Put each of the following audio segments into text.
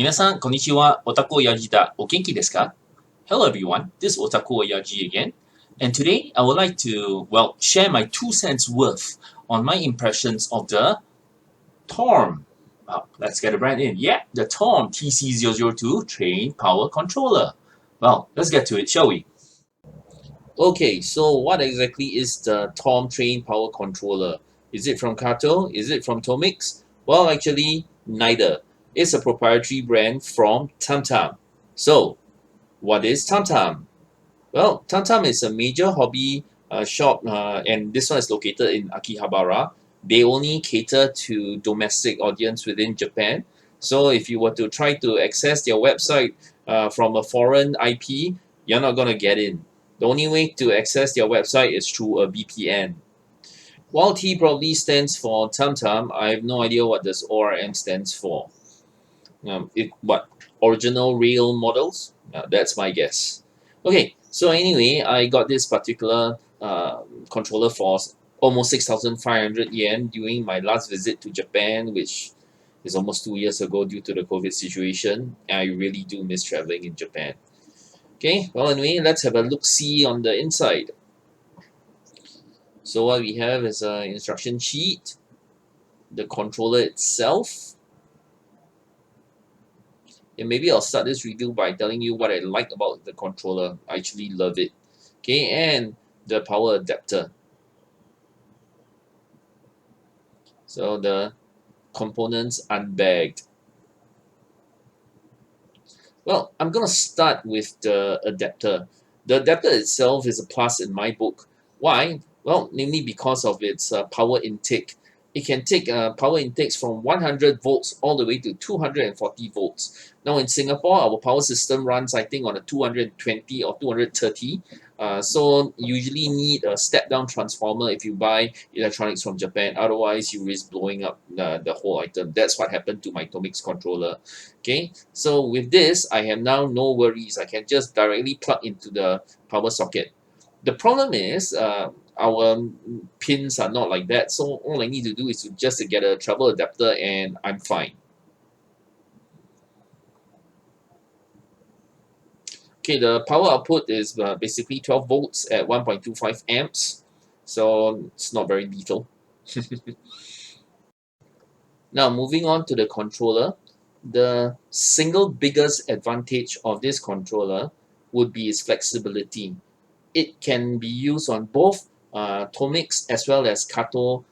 皆さん、こんにちは。オタク親父だ。お元気ですか? Hello everyone, this is Otaku Oyaji again. And today I would like to, share my 2 cents worth on my impressions of the TORM. Let's get it right in. Yeah, the TORM TC-002 Train Power Controller. Well, let's get to it, shall we? Okay, so what exactly is the TORM Train Power Controller? Is it from Kato? Is it from Tomix? Well, actually, neither. It's a proprietary brand from TamTam. So, what is TamTam? Well, TamTam is a major hobby shop, and this one is located in Akihabara. They only cater to domestic audience within Japan. So if you were to try to access their website from a foreign IP, you're not going to get in. The only way to access their website is through a VPN. While T probably stands for TamTam, I have no idea what this O.R.M stands for. What? Original Rail Models? That's my guess. Okay, so anyway, I got this particular controller for almost 6,500 yen during my last visit to Japan, which is almost 2 years ago due to the COVID situation. I really do miss traveling in Japan. Okay, well anyway, let's have a look-see on the inside. So what we have is an instruction sheet, the controller itself, and maybe I'll start this review by telling you what I like about the controller. I actually love it. Okay, and the power adapter. So the components unbagged. Well, I'm going to start with the adapter. The adapter itself is a plus in my book. Why? Well, namely because of its power intake. It can take power intakes from 100 volts all the way to 240 volts. Now in Singapore, our power system runs, I think, on a 220 or 230. So you usually need a step-down transformer if you buy electronics from Japan. Otherwise, you risk blowing up the whole item. That's what happened to my Tomix controller. Okay, so with this, I have now no worries. I can just directly plug into the power socket. The problem is our pins are not like that, so all I need to do is to get a travel adapter and I'm fine. Okay, the power output is basically 12 volts at 1.25 amps, so it's not very lethal. Now moving on to the controller, the single biggest advantage of this controller would be its flexibility. It can be used on both Tomix as well as Kato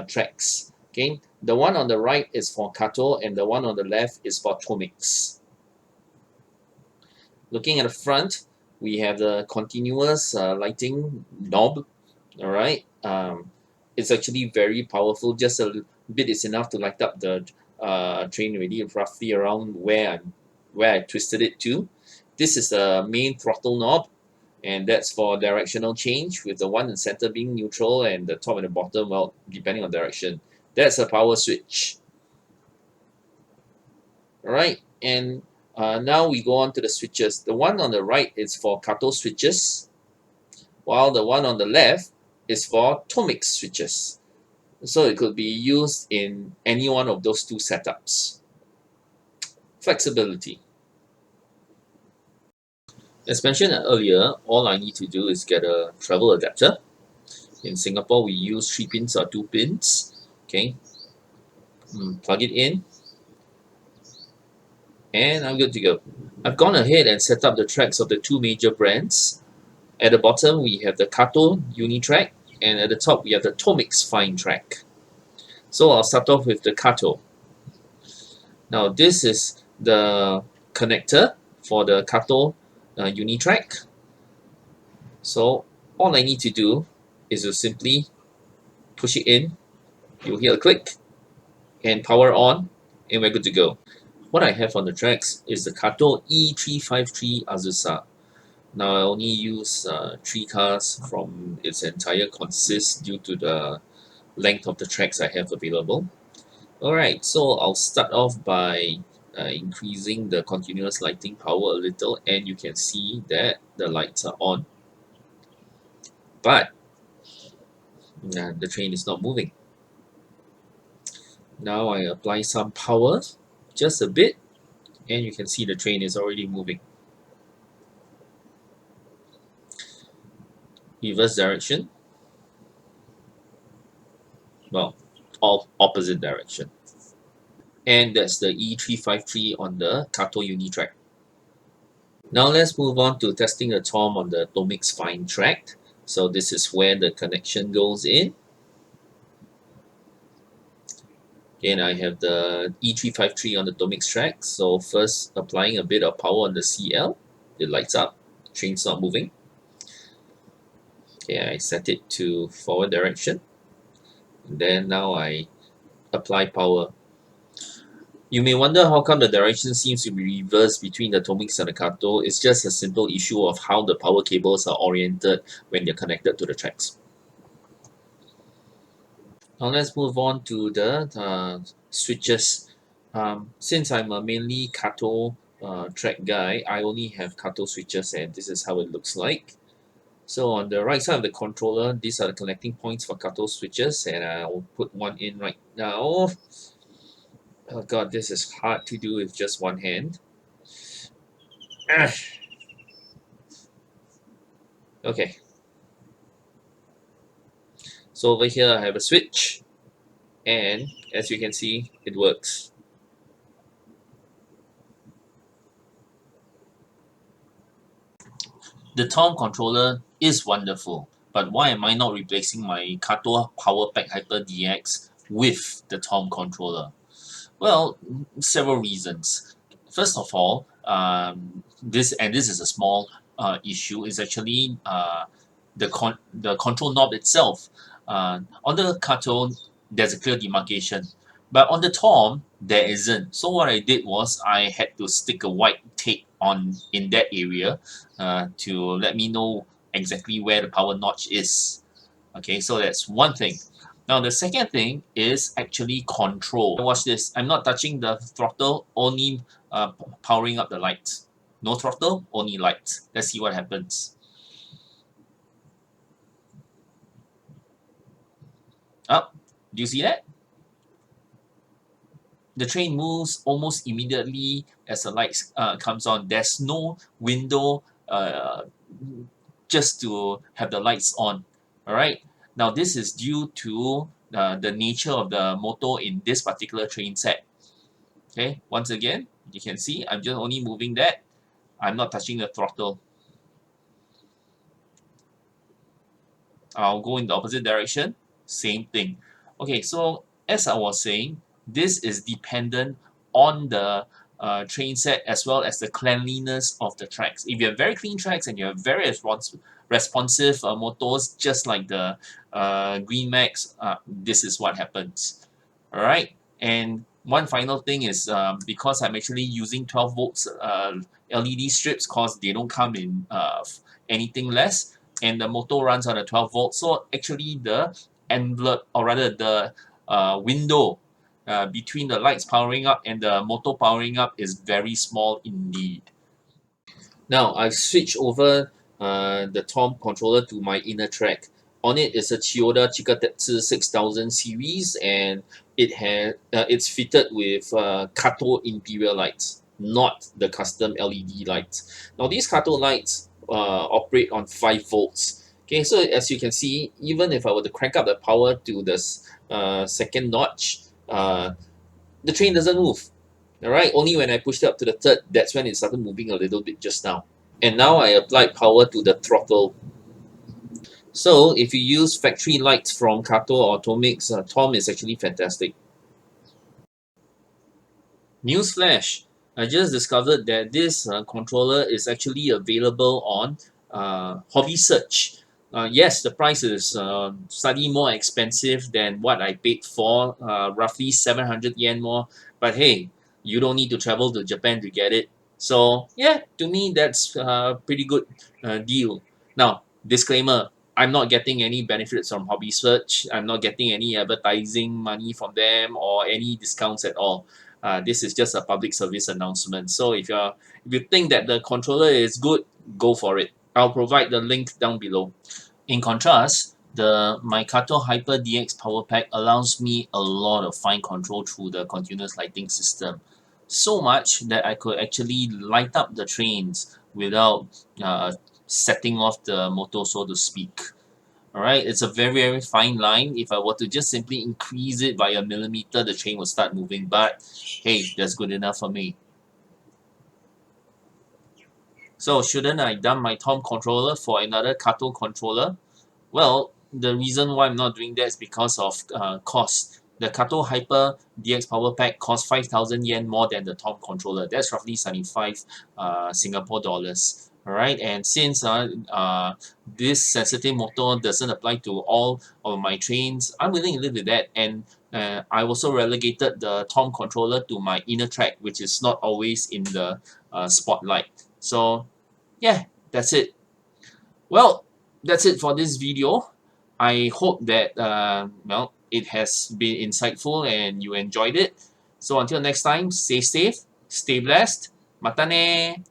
tracks. Okay, the one on the right is for Kato and the one on the left is for Tomix. Looking at the front, we have the continuous lighting knob. All right, it's actually very powerful. Just a bit is enough to light up the train already, roughly around where I twisted it to. This is the main throttle knob, and that's for directional change, with the one in the center being neutral and the top and the bottom, well, depending on direction. That's a power switch. All right, and now we go on to the switches. The one on the right is for Kato switches, while the one on the left is for Tomix switches. So it could be used in any one of those two setups. Flexibility. As mentioned earlier, all I need to do is get a travel adapter. In Singapore, we use 3 pins or 2 pins. Okay, plug it in, and I'm good to go. I've gone ahead and set up the tracks of the 2 major brands. At the bottom, we have the Kato Unitrack, and at the top, we have the Tomix Fine Track. So I'll start off with the Kato. Now, this is the connector for the Kato Unitrack. So all I need to do is to simply push it in. You'll hear a click, and power on, and we're good to go. What I have on the tracks is the Kato E353 Azusa. Now I only use 3 cars from its entire consist due to the length of the tracks I have available. Alright, so I'll start off by increasing the continuous lighting power a little, and you can see that the lights are on. But the train is not moving. Now I apply some power, just a bit, And you can see the train is already moving. Reverse direction, well, all opposite direction. And that's the E353 on the Kato Unitrack. Now let's move on to testing the TORM on the Tomix Fine track. So this is where the connection goes in. Again, I have the E353 on the Tomix track. So first applying a bit of power on the CL. It lights up. Train's not moving. Okay, I set it to forward direction. And then now I apply power. You may wonder how come the direction seems to be reversed between the Tomix and the Kato. It's just a simple issue of how the power cables are oriented when they're connected to the tracks. Now let's move on to the switches. Since I'm a mainly Kato track guy, I only have Kato switches, and this is how it looks like. So on the right side of the controller, these are the connecting points for Kato switches, and I'll put one in right now. Oh god, this is hard to do with just one hand. Ah. Okay. So over here I have a switch, and as you can see, it works. The TORM controller is wonderful, but why am I not replacing my Kato Power Pack Hyper DX with the TORM controller? Well, several reasons. First of all, this is a small issue, is actually the control knob itself. On the Kato, there's a clear demarcation, but on the TORM, there isn't. So what I did was I had to stick a white tape on in that area to let me know exactly where the power notch is. Okay, so that's one thing. Now the second thing is actually control. Watch this. I'm not touching the throttle, only powering up the lights. No throttle, only lights. Let's see what happens. Up. Do you see that? The train moves almost immediately as the lights comes on. There's no window just to have the lights on. All right. Now this is due to the nature of the motor in this particular train set. Okay. Once again, you can see I'm just only moving that. I'm not touching the throttle. I'll go in the opposite direction. Same thing. Okay, so as I was saying, this is dependent on the train set as well as the cleanliness of the tracks. If you have very clean tracks and you have very responsive motors, just like the Green Max, this is what happens. All right, and one final thing is because I'm actually using 12 volts LED strips, because they don't come in anything less, and the motor runs on a 12 volt. So actually the envelope, or rather the window between the lights powering up and the motor powering up is very small indeed. Now I've switched over the TORM controller to my inner track. On it is a Chiyoda Chikatetsu 6000 series, and it's fitted with Kato Imperial lights, not the custom LED lights. Now these Kato lights operate on 5 volts. Okay, so as you can see, even if I were to crank up the power to the second notch, the train doesn't move. All right, only when I pushed it up to the third, that's when it started moving a little bit just now. And now I applied power to the throttle. So if you use factory lights from Kato or Tomix, TORM is actually fantastic. Newsflash, I just discovered that this controller is actually available on Hobby Search. Yes, the price is slightly more expensive than what I paid for, roughly 700 yen more. But hey, you don't need to travel to Japan to get it. So yeah, to me that's a pretty good deal. Now, disclaimer, I'm not getting any benefits from Hobby Search. I'm not getting any advertising money from them or any discounts at all. This is just a public service announcement. So if you think that the controller is good, go for it. I'll provide the link down below. In contrast, the my Kato Hyper DX Power Pack allows me a lot of fine control through the continuous lighting system. so much that I could actually light up the trains without setting off the motor, so to speak. Alright, it's a very, very fine line. If I were to just simply increase it by a millimeter, the train will start moving. But hey, that's good enough for me. So shouldn't I dump my TORM controller for another kato controller? Well, the reason why I'm not doing that is because of cost. The Kato Hyper DX Power Pack costs 5,000 yen more than the TORM controller. That's roughly 75 Singapore dollars. Alright, and since this sensitive motor doesn't apply to all of my trains, I'm willing to live with that. And I also relegated the TORM controller to my inner track, which is not always in the spotlight. So yeah, that's it. Well, that's it for this video. I hope that well, it has been insightful and you enjoyed it. So until next time, stay safe, stay blessed. Mata ne!